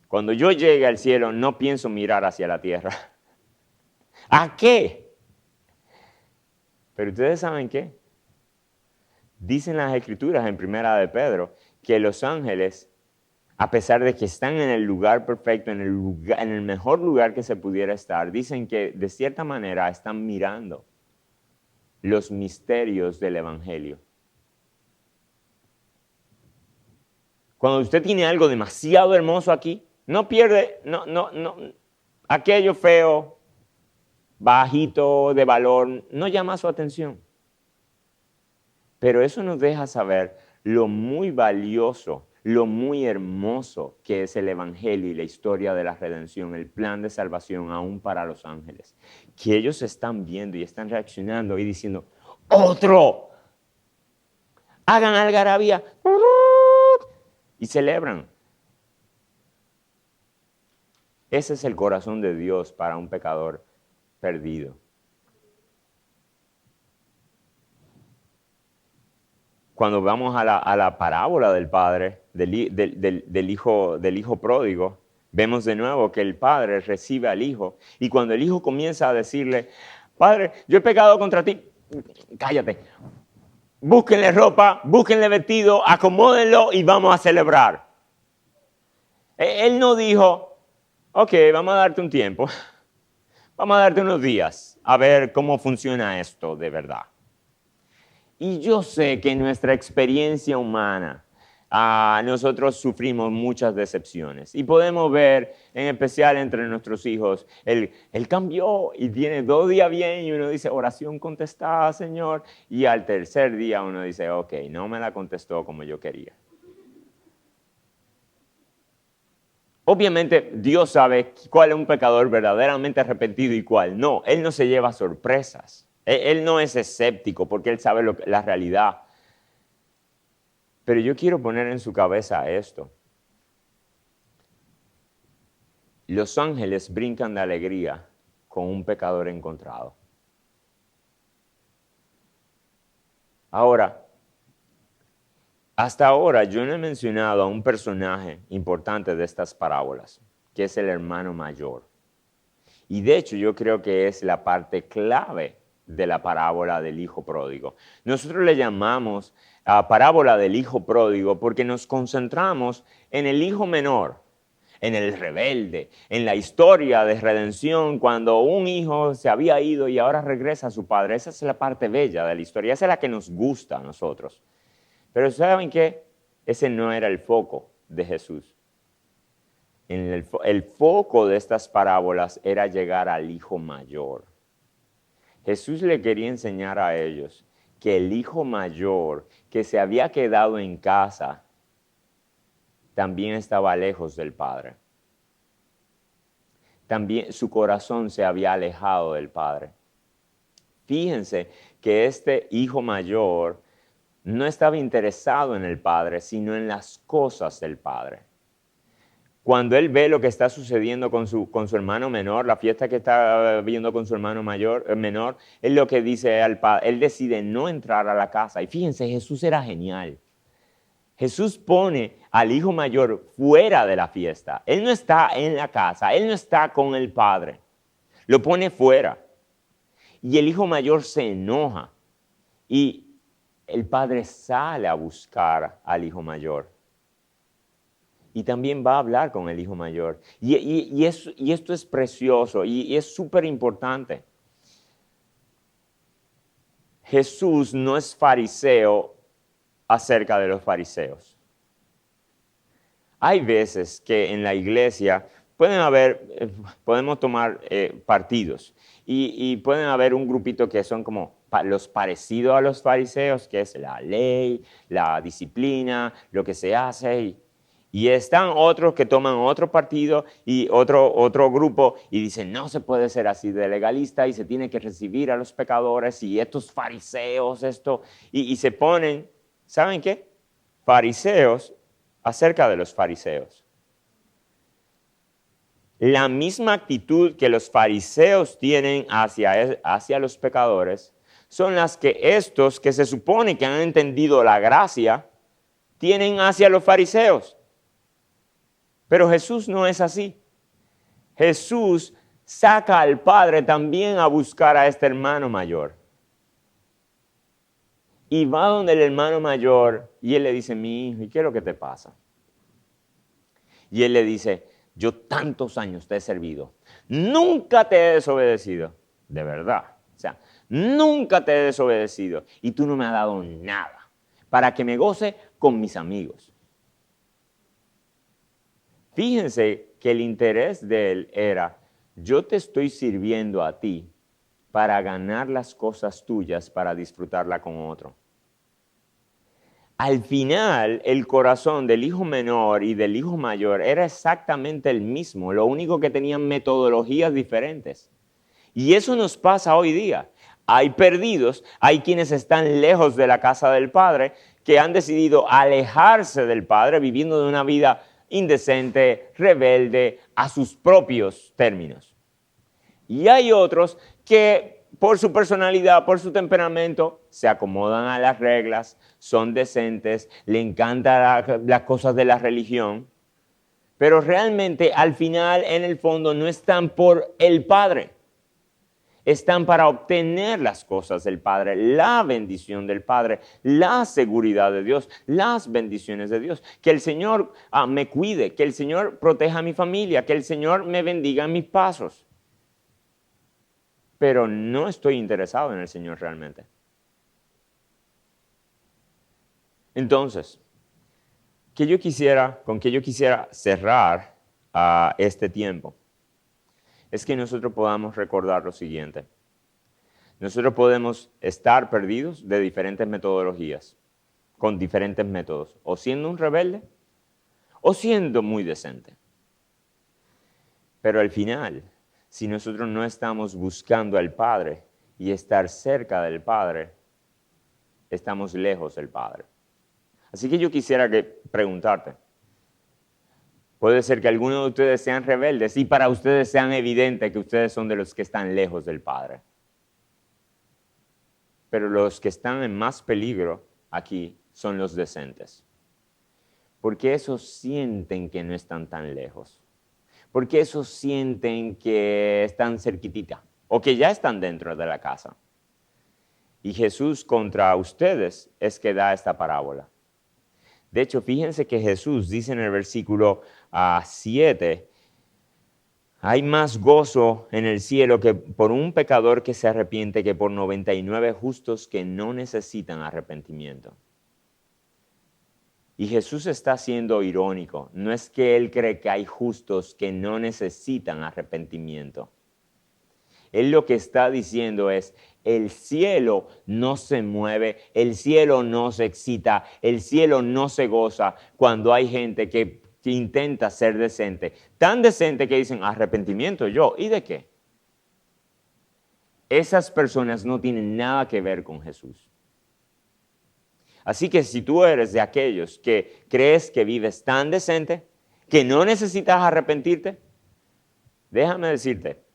Cuando yo llegue al cielo, no pienso mirar hacia la tierra. ¿A qué? Pero ustedes saben qué. Dicen las Escrituras en Primera de Pedro que los ángeles, a pesar de que están en el lugar perfecto, en el mejor lugar que se pudiera estar, dicen que de cierta manera están mirando los misterios del Evangelio. Cuando usted tiene algo demasiado hermoso aquí, no pierde, no, aquello feo, bajito, de valor, no llama su atención. Pero eso nos deja saber lo muy valioso, lo muy hermoso que es el Evangelio y la historia de la redención, el plan de salvación aún para los ángeles. Que ellos están viendo y están reaccionando y diciendo, ¡otro! Hagan algarabía y celebran. Ese es el corazón de Dios para un pecador perdido. Cuando vamos a la parábola del padre, del hijo pródigo, vemos de nuevo que el padre recibe al hijo. Y cuando el hijo comienza a decirle, padre, yo he pecado contra ti, cállate. Búsquenle ropa, búsquenle vestido, acomódenlo y vamos a celebrar. Él no dijo, ok, vamos a darte un tiempo, vamos a darte unos días a ver cómo funciona esto de verdad. Y yo sé que en nuestra experiencia humana, nosotros sufrimos muchas decepciones. Y podemos ver, en especial entre nuestros hijos, él cambió y tiene 2 días bien y uno dice, oración contestada, Señor. Y al tercer día uno dice, ok, no me la contestó como yo quería. Obviamente Dios sabe cuál es un pecador verdaderamente arrepentido y cuál no. Él no se lleva sorpresas. Él no es escéptico porque Él sabe la realidad. Pero yo quiero poner en su cabeza esto. Los ángeles brincan de alegría con un pecador encontrado. Ahora, hasta ahora yo no he mencionado a un personaje importante de estas parábolas, que es el hermano mayor. Y de hecho yo creo que es la parte clave de la parábola del hijo pródigo. Nosotros le llamamos parábola del hijo pródigo porque nos concentramos en el hijo menor. en el rebelde, en la historia de redención, cuando un hijo se había ido y ahora regresa a su padre. Esa es la parte bella de la historia, esa es la que nos gusta a nosotros. Pero ¿saben qué? Ese no era el foco de Jesús. El foco de estas parábolas era llegar al hijo mayor. Jesús le quería enseñar a ellos que el hijo mayor que se había quedado en casa también estaba lejos del Padre. También su corazón se había alejado del Padre. Fíjense que este hijo mayor no estaba interesado en el Padre, sino en las cosas del Padre. Cuando él ve lo que está sucediendo con su hermano menor, la fiesta que está viendo con su hermano menor, él lo que dice al padre, él decide no entrar a la casa. Y fíjense, Jesús era genial. Jesús pone al hijo mayor fuera de la fiesta. Él no está en la casa, él no está con el padre. Lo pone fuera. Y el hijo mayor se enoja. Y el padre sale a buscar al hijo mayor. Y también va a hablar con el hijo mayor. Y esto es precioso y es súper importante. Jesús no es fariseo acerca de los fariseos. Hay veces que en la iglesia podemos tomar partidos y pueden haber un grupito que son como los parecidos a los fariseos, que es la ley, la disciplina, lo que se hace. Y están otros que toman otro partido y otro grupo y dicen, no se puede ser así de legalista y se tiene que recibir a los pecadores y estos fariseos, y se ponen, ¿saben qué? Fariseos acerca de los fariseos. La misma actitud que los fariseos tienen hacia los pecadores son las que estos que se supone que han entendido la gracia tienen hacia los fariseos. Pero Jesús no es así. Jesús saca al Padre también a buscar a este hermano mayor. Y va donde el hermano mayor y él le dice, mi hijo, ¿y qué es lo que te pasa? Y él le dice, yo tantos años te he servido, nunca te he desobedecido, de verdad. O sea, nunca te he desobedecido y tú no me has dado nada para que me goce con mis amigos. Fíjense que el interés de él era, yo te estoy sirviendo a ti para ganar las cosas tuyas, para disfrutarla con otro. Al final, el corazón del hijo menor y del hijo mayor era exactamente el mismo, lo único que tenían metodologías diferentes. Y eso nos pasa hoy día. Hay perdidos, hay quienes están lejos de la casa del Padre, que han decidido alejarse del Padre, viviendo de una vida indecente, rebelde, a sus propios términos. Y hay otros que por su personalidad, por su temperamento, se acomodan a las reglas, son decentes, le encantan las cosas de la religión, pero realmente al final, en el fondo, no están por el Padre. Están para obtener las cosas del Padre, la bendición del Padre, la seguridad de Dios, las bendiciones de Dios. Que el Señor me cuide, que el Señor proteja a mi familia, que el Señor me bendiga en mis pasos. Pero no estoy interesado en el Señor realmente. Entonces, con qué yo quisiera cerrar este tiempo es que nosotros podamos recordar lo siguiente. Nosotros podemos estar perdidos de diferentes metodologías, con diferentes métodos, o siendo un rebelde, o siendo muy decente. Pero al final, si nosotros no estamos buscando al Padre y estar cerca del Padre, estamos lejos del Padre. Así que yo quisiera preguntarte, puede ser que algunos de ustedes sean rebeldes y para ustedes sean evidente que ustedes son de los que están lejos del Padre. Pero los que están en más peligro aquí son los decentes. Porque esos sienten que no están tan lejos. Porque esos sienten que están cerquitita o que ya están dentro de la casa. Y Jesús contra ustedes es que da esta parábola. De hecho, fíjense que Jesús dice en el versículo 7, hay más gozo en el cielo que por un pecador que se arrepiente que por 99 justos que no necesitan arrepentimiento. Y Jesús está siendo irónico. No es que Él cree que hay justos que no necesitan arrepentimiento. Él lo que está diciendo es, el cielo no se mueve, el cielo no se excita, el cielo no se goza cuando hay gente que intenta ser decente. Tan decente que dicen, arrepentimiento yo. ¿Y de qué? Esas personas no tienen nada que ver con Jesús. Así que si tú eres de aquellos que crees que vives tan decente, que no necesitas arrepentirte, déjame decirte,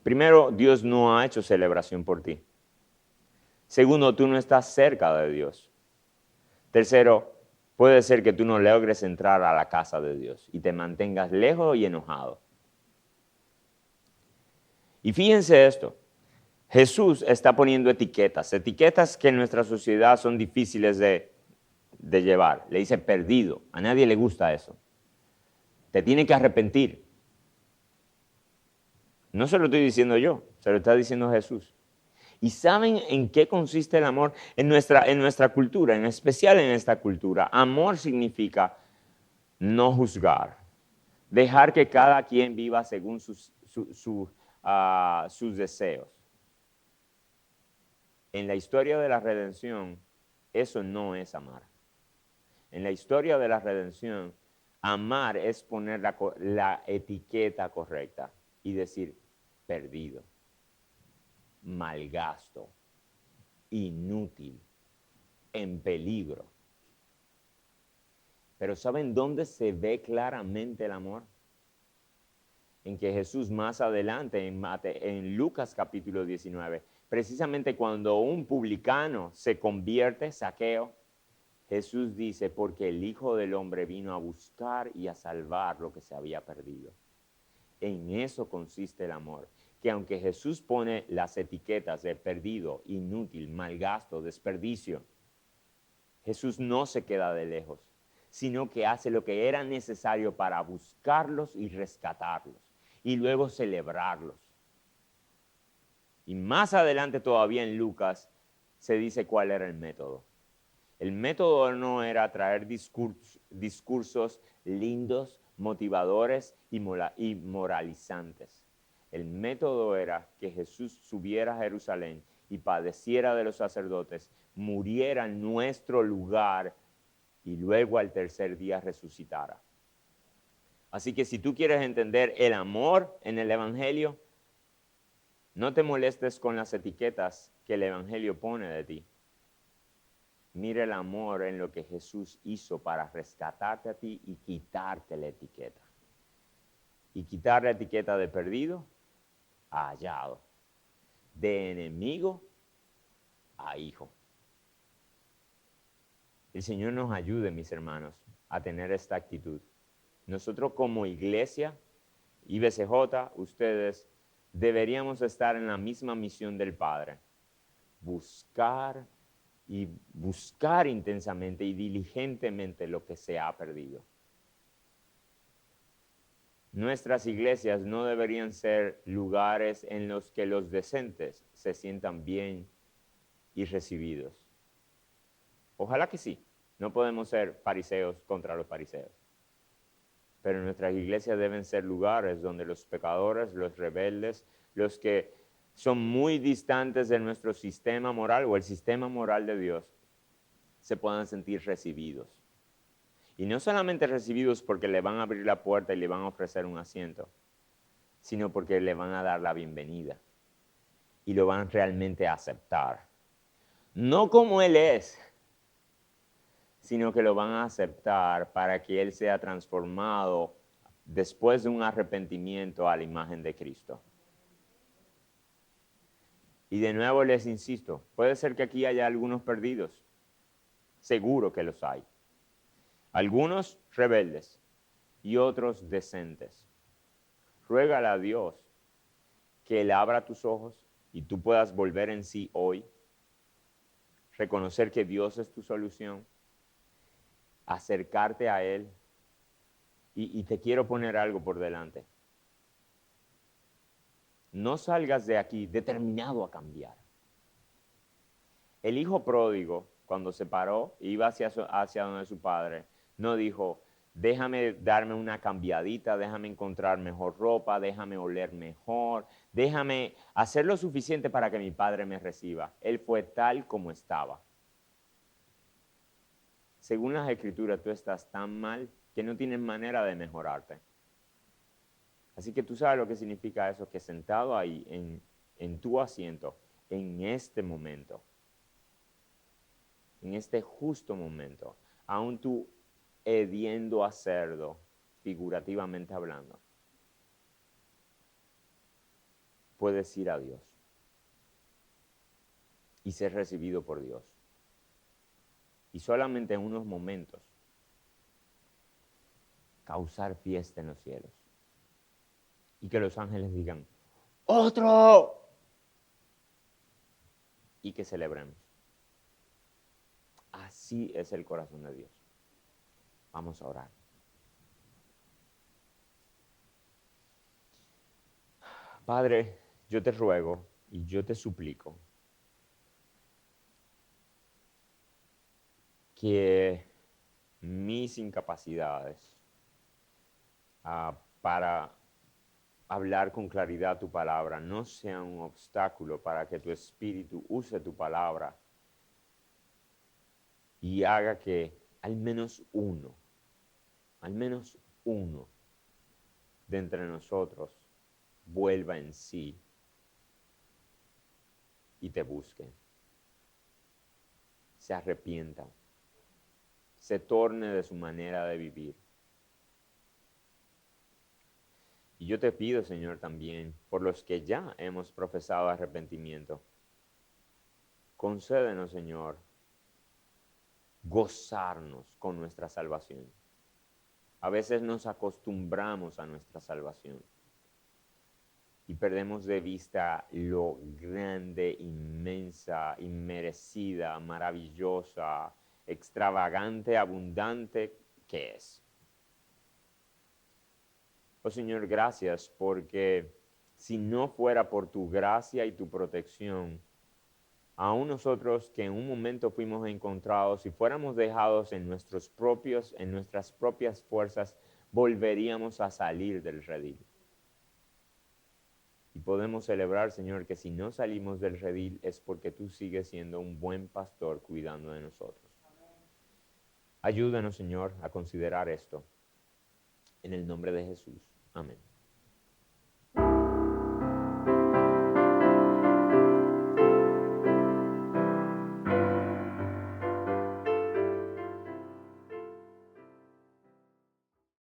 primero, Dios no ha hecho celebración por ti. Segundo, tú no estás cerca de Dios. Tercero, puede ser que tú no logres entrar a la casa de Dios y te mantengas lejos y enojado. Y fíjense esto, Jesús está poniendo etiquetas que en nuestra sociedad son difíciles de llevar. Le dice perdido, a nadie le gusta eso. Te tiene que arrepentir. No se lo estoy diciendo yo, se lo está diciendo Jesús. ¿Y saben en qué consiste el amor? En nuestra cultura, en especial en esta cultura. Amor significa no juzgar, dejar que cada quien viva según sus deseos. En la historia de la redención, eso no es amar. En la historia de la redención, amar es poner la etiqueta correcta y decir perdido, malgasto, inútil, en peligro. Pero ¿saben dónde se ve claramente el amor? En que Jesús más adelante, en Lucas capítulo 19, precisamente cuando un publicano se convierte, Zaqueo, Jesús dice, porque el Hijo del Hombre vino a buscar y a salvar lo que se había perdido. En eso consiste el amor, que aunque Jesús pone las etiquetas de perdido, inútil, malgasto, desperdicio, Jesús no se queda de lejos, sino que hace lo que era necesario para buscarlos y rescatarlos, y luego celebrarlos. Y más adelante todavía en Lucas se dice cuál era el método. El método no era traer discursos lindos, motivadores y moralizantes. El método era que Jesús subiera a Jerusalén y padeciera de los sacerdotes, muriera en nuestro lugar y luego al tercer día resucitara. Así que si tú quieres entender el amor en el Evangelio, no te molestes con las etiquetas que el Evangelio pone de ti. Mira el amor en lo que Jesús hizo para rescatarte a ti y quitarte la etiqueta. Y quitar la etiqueta de perdido a hallado, de enemigo a hijo. El Señor nos ayude, mis hermanos, a tener esta actitud. Nosotros como iglesia, IBCJ, ustedes, deberíamos estar en la misma misión del Padre. Buscar intensamente y diligentemente lo que se ha perdido. Nuestras iglesias no deberían ser lugares en los que los decentes se sientan bien y recibidos. Ojalá que sí, no podemos ser fariseos contra los fariseos. Pero nuestras iglesias deben ser lugares donde los pecadores, los rebeldes, los que son muy distantes de nuestro sistema moral o el sistema moral de Dios, se puedan sentir recibidos. Y no solamente recibidos porque le van a abrir la puerta y le van a ofrecer un asiento, sino porque le van a dar la bienvenida y lo van realmente a aceptar. No como Él es, sino que lo van a aceptar para que Él sea transformado después de un arrepentimiento a la imagen de Cristo. Y de nuevo les insisto, puede ser que aquí haya algunos perdidos. Seguro que los hay. Algunos rebeldes y otros decentes. Ruégale a Dios que Él abra tus ojos y tú puedas volver en sí hoy, reconocer que Dios es tu solución, acercarte a Él. Y te quiero poner algo por delante. No salgas de aquí determinado a cambiar. El hijo pródigo, cuando se paró, iba hacia donde su padre, no dijo, déjame darme una cambiadita, déjame encontrar mejor ropa, déjame oler mejor, déjame hacer lo suficiente para que mi padre me reciba. Él fue tal como estaba. Según las escrituras, tú estás tan mal que no tienes manera de mejorarte. Así que tú sabes lo que significa eso, que sentado ahí en tu asiento, en este momento, en este justo momento, aún tú hediendo a cerdo, figurativamente hablando, puedes ir a Dios y ser recibido por Dios. Y solamente en unos momentos causar fiesta en los cielos. Y que los ángeles digan, ¡otro! Y que celebremos. Así es el corazón de Dios. Vamos a orar. Padre, yo te ruego y yo te suplico que mis incapacidades para hablar con claridad tu palabra no sean un obstáculo para que tu espíritu use tu palabra y haga que al menos uno de entre nosotros vuelva en sí y te busque, se arrepienta, se torne de su manera de vivir. Y yo te pido, Señor, también, por los que ya hemos profesado arrepentimiento, concédenos, Señor, gozarnos con nuestra salvación. A veces nos acostumbramos a nuestra salvación y perdemos de vista lo grande, inmensa, inmerecida, maravillosa, extravagante, abundante que es. Oh Señor, gracias porque si no fuera por tu gracia y tu protección, aún nosotros que en un momento fuimos encontrados, si fuéramos dejados en nuestras propias fuerzas, volveríamos a salir del redil. Y podemos celebrar, Señor, que si no salimos del redil es porque tú sigues siendo un buen pastor cuidando de nosotros. Ayúdanos, Señor, a considerar esto. En el nombre de Jesús. Amén.